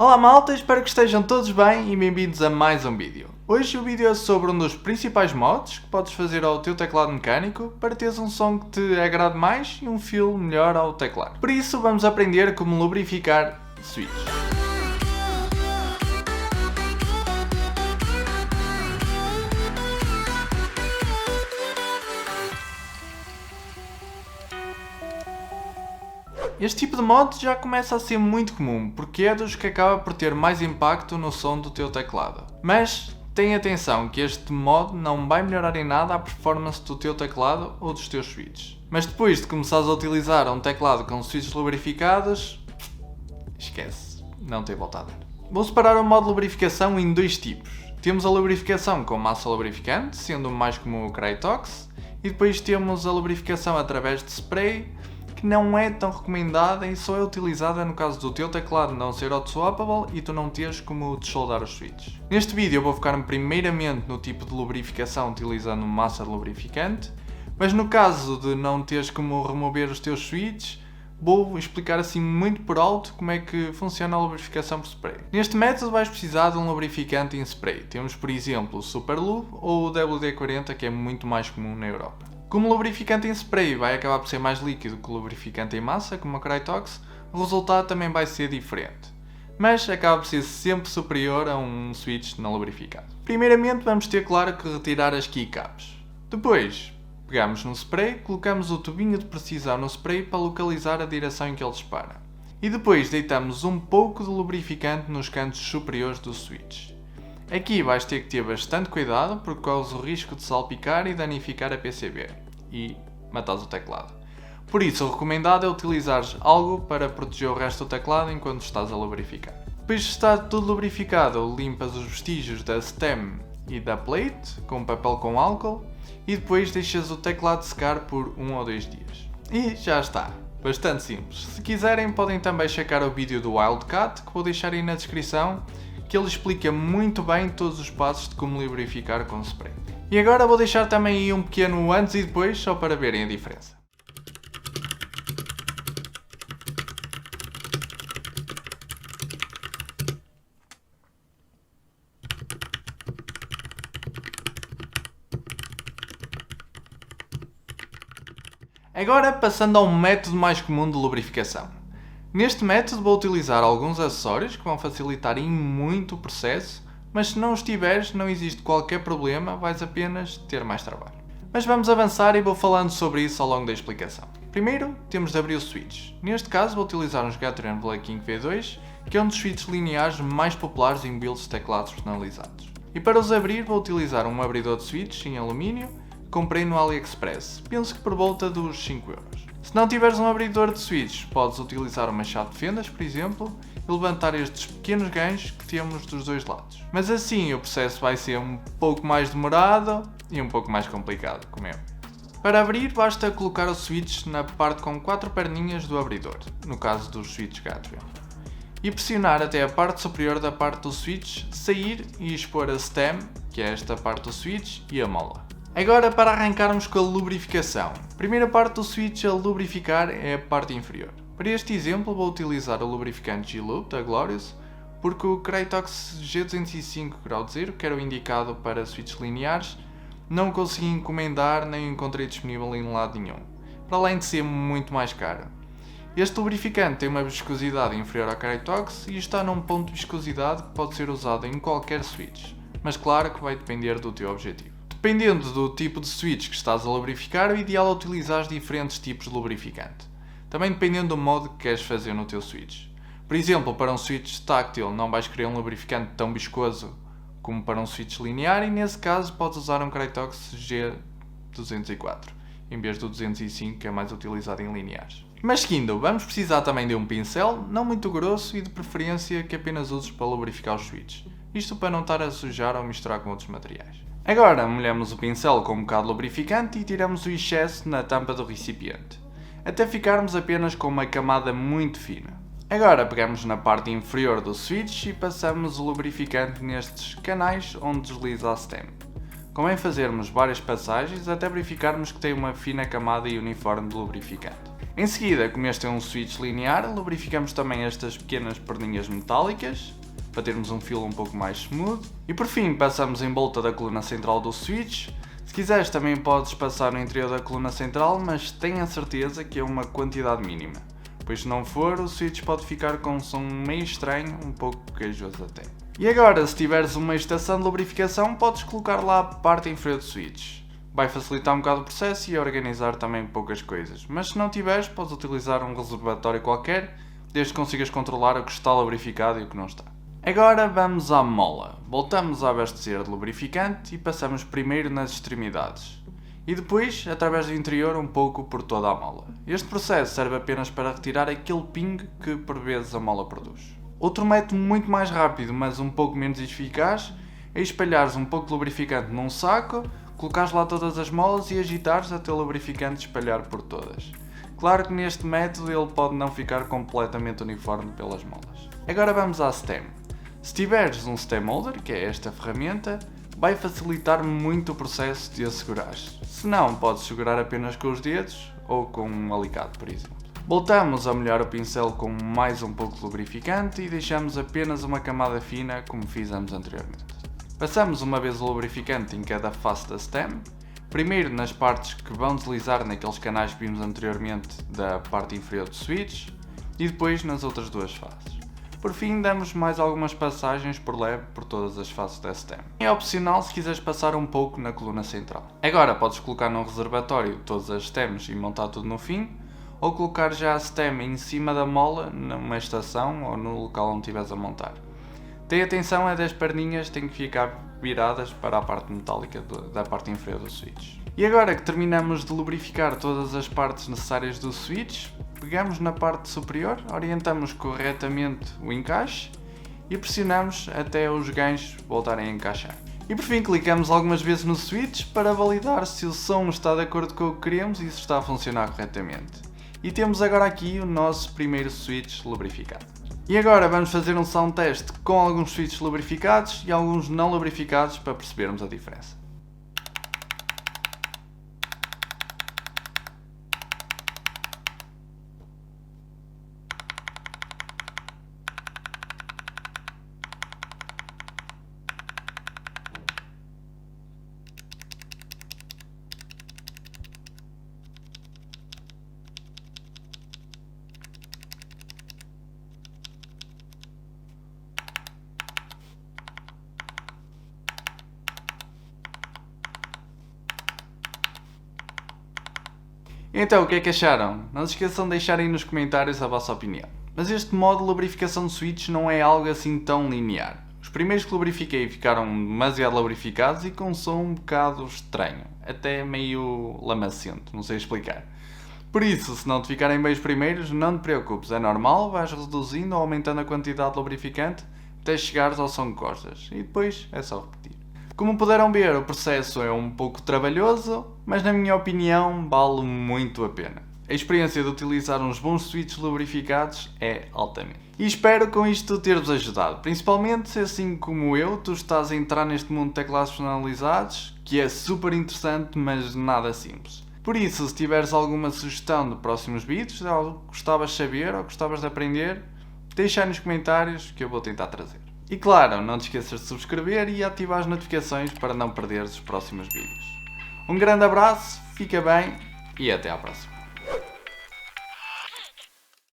Olá malta, espero que estejam todos bem e bem-vindos a mais um vídeo. Hoje o vídeo é sobre um dos principais mods que podes fazer ao teu teclado mecânico para teres um som que te agrade mais e um feel melhor ao teclado. Por isso vamos aprender como lubrificar switches. Este tipo de mod já começa a ser muito comum, porque é dos que acaba por ter mais impacto no som do teu teclado. Mas tenha atenção que este mod não vai melhorar em nada a performance do teu teclado ou dos teus switches. Mas depois de começares a utilizar um teclado com switches lubrificados, esquece, não tem volta a dar. Vou separar o modo lubrificação em dois tipos. Temos a lubrificação com massa lubrificante, sendo o mais comum o Krytox, e depois temos a lubrificação através de spray, que não é tão recomendada e só é utilizada no caso do teu teclado não ser auto-swappable e tu não teres como desoldar os switches. Neste vídeo eu vou focar-me primeiramente no tipo de lubrificação utilizando massa lubrificante, mas no caso de não teres como remover os teus switches, vou explicar assim muito por alto como é que funciona a lubrificação por spray. Neste método vais precisar de um lubrificante em spray. Temos por exemplo o Superlube ou o WD-40, que é muito mais comum na Europa. Como o lubrificante em spray vai acabar por ser mais líquido que o lubrificante em massa, como a Krytox, o resultado também vai ser diferente, mas acaba por ser sempre superior a um switch não lubrificado. Primeiramente vamos ter, claro, que retirar as keycaps. Depois, pegamos no spray, colocamos o tubinho de precisão no spray para localizar a direção em que ele dispara. E depois deitamos um pouco de lubrificante nos cantos superiores do switch. Aqui vais ter que ter bastante cuidado porque corres o risco de salpicar e danificar a PCB e matares o teclado. Por isso o recomendado é utilizares algo para proteger o resto do teclado enquanto estás a lubrificar. Depois de estar tudo lubrificado, limpas os vestígios da stem e da plate com papel com álcool e depois deixas o teclado secar por 1 ou 2 dias. E já está! Bastante simples. Se quiserem podem também checar o vídeo do Wildcat que vou deixar aí na descrição, que ele explica muito bem todos os passos de como lubrificar com spray. E agora vou deixar também aí um pequeno antes e depois, só para verem a diferença. Agora passando a um método mais comum de lubrificação. Neste método vou utilizar alguns acessórios que vão facilitar em muito o processo, mas se não os tiveres não existe qualquer problema, vais apenas ter mais trabalho. Mas vamos avançar e vou falando sobre isso ao longo da explicação. Primeiro temos de abrir o switch. Neste caso vou utilizar um Gathering Black Ink V2, que é um dos switches lineares mais populares em builds de teclados personalizados. E para os abrir vou utilizar um abridor de switch em alumínio, que comprei no AliExpress, penso que por volta dos 5€. Se não tiveres um abridor de switches, podes utilizar uma chave de fendas, por exemplo, e levantar estes pequenos ganchos que temos dos dois lados. Mas assim o processo vai ser um pouco mais demorado e um pouco mais complicado, como é. Para abrir basta colocar o switch na parte com 4 perninhas do abridor, no caso dos switches Gathering, e pressionar até a parte superior da parte do switch sair e expor a stem, que é esta parte do switch, e a mola. Agora para arrancarmos com a lubrificação. A primeira parte do switch a lubrificar é a parte inferior. Para este exemplo vou utilizar o lubrificante G-Lube da Glorious, porque o Krytox G205 grau de 0, que era o indicado para switches lineares, não consegui encomendar nem encontrei disponível em lado nenhum, para além de ser muito mais caro. Este lubrificante tem uma viscosidade inferior ao Krytox e está num ponto de viscosidade que pode ser usado em qualquer switch, mas claro que vai depender do teu objetivo. Dependendo do tipo de switch que estás a lubrificar, o ideal é utilizar diferentes tipos de lubrificante. Também dependendo do modo que queres fazer no teu switch. Por exemplo, para um switch táctil não vais querer um lubrificante tão viscoso como para um switch linear e nesse caso podes usar um Krytox G204 em vez do 205 que é mais utilizado em lineares. Mas seguindo, vamos precisar também de um pincel, não muito grosso e de preferência que apenas uses para lubrificar os switches. Isto para não estar a sujar ou misturar com outros materiais. Agora molhamos o pincel com um bocado de lubrificante e tiramos o excesso na tampa do recipiente, até ficarmos apenas com uma camada muito fina. Agora pegamos na parte inferior do switch e passamos o lubrificante nestes canais onde desliza a stem. Convém fazermos várias passagens até verificarmos que tem uma fina camada e uniforme de lubrificante. Em seguida, como este é um switch linear, lubrificamos também estas pequenas perninhas metálicas, para termos um feel um pouco mais smooth. E por fim, passamos em volta da coluna central do switch. Se quiseres também podes passar no interior da coluna central, mas tenha certeza que é uma quantidade mínima, pois se não for, o switch pode ficar com um som meio estranho, um pouco queijoso até. E agora, se tiveres uma estação de lubrificação, podes colocar lá a parte inferior do switch. Vai facilitar um bocado o processo e organizar também poucas coisas, mas se não tiveres, podes utilizar um reservatório qualquer, desde que consigas controlar o que está lubrificado e o que não está. Agora vamos à mola. Voltamos a abastecer de lubrificante e passamos primeiro nas extremidades. E depois, através do interior, um pouco por toda a mola. Este processo serve apenas para retirar aquele ping que por vezes a mola produz. Outro método muito mais rápido, mas um pouco menos eficaz, é espalhares um pouco de lubrificante num saco, colocares lá todas as molas e agitares até o lubrificante espalhar por todas. Claro que neste método ele pode não ficar completamente uniforme pelas molas. Agora vamos à stem. Se tiveres um stem holder, que é esta ferramenta, vai facilitar muito o processo de assegurares. Se não, podes segurar apenas com os dedos ou com um alicate, por exemplo. Voltamos a molhar o pincel com mais um pouco de lubrificante e deixamos apenas uma camada fina, como fizemos anteriormente. Passamos uma vez o lubrificante em cada face da stem, primeiro nas partes que vão deslizar naqueles canais que vimos anteriormente da parte inferior do switch e depois nas outras duas faces. Por fim, damos mais algumas passagens por leve por todas as faces da stem. É opcional se quiseres passar um pouco na coluna central. Agora podes colocar num reservatório todas as stems e montar tudo no fim, ou colocar já a stem em cima da mola numa estação ou no local onde estiveres a montar. Tenha atenção a das perninhas têm que ficar viradas para a parte metálica da parte inferior do switch. E agora que terminamos de lubrificar todas as partes necessárias do switch, pegamos na parte superior, orientamos corretamente o encaixe e pressionamos até os ganchos voltarem a encaixar. E por fim clicamos algumas vezes no switch para validar se o som está de acordo com o que queremos e se está a funcionar corretamente. E temos agora aqui o nosso primeiro switch lubrificado. E agora vamos fazer um sound test com alguns switches lubrificados e alguns não lubrificados para percebermos a diferença. Então, o que é que acharam? Não se esqueçam de deixarem nos comentários a vossa opinião. Mas este modo de lubrificação de switch não é algo assim tão linear. Os primeiros que lubrifiquei ficaram demasiado lubrificados e com um som um bocado estranho, até meio lamacento, não sei explicar. Por isso, se não te ficarem bem os primeiros, não te preocupes, é normal, vais reduzindo ou aumentando a quantidade de lubrificante até chegares ao som que gostas, e depois é só repetir. Como puderam ver, o processo é um pouco trabalhoso, mas na minha opinião vale muito a pena. A experiência de utilizar uns bons switches lubrificados é altamente. E espero com isto ter-vos ajudado, principalmente se assim como eu, tu estás a entrar neste mundo de teclados personalizados, que é super interessante, mas nada simples. Por isso, se tiveres alguma sugestão de próximos vídeos, algo que gostavas de saber ou gostavas de aprender, deixa aí nos comentários que eu vou tentar trazer. E claro, não te esqueças de subscrever e ativar as notificações para não perderes os próximos vídeos. Um grande abraço, fica bem e até à próxima.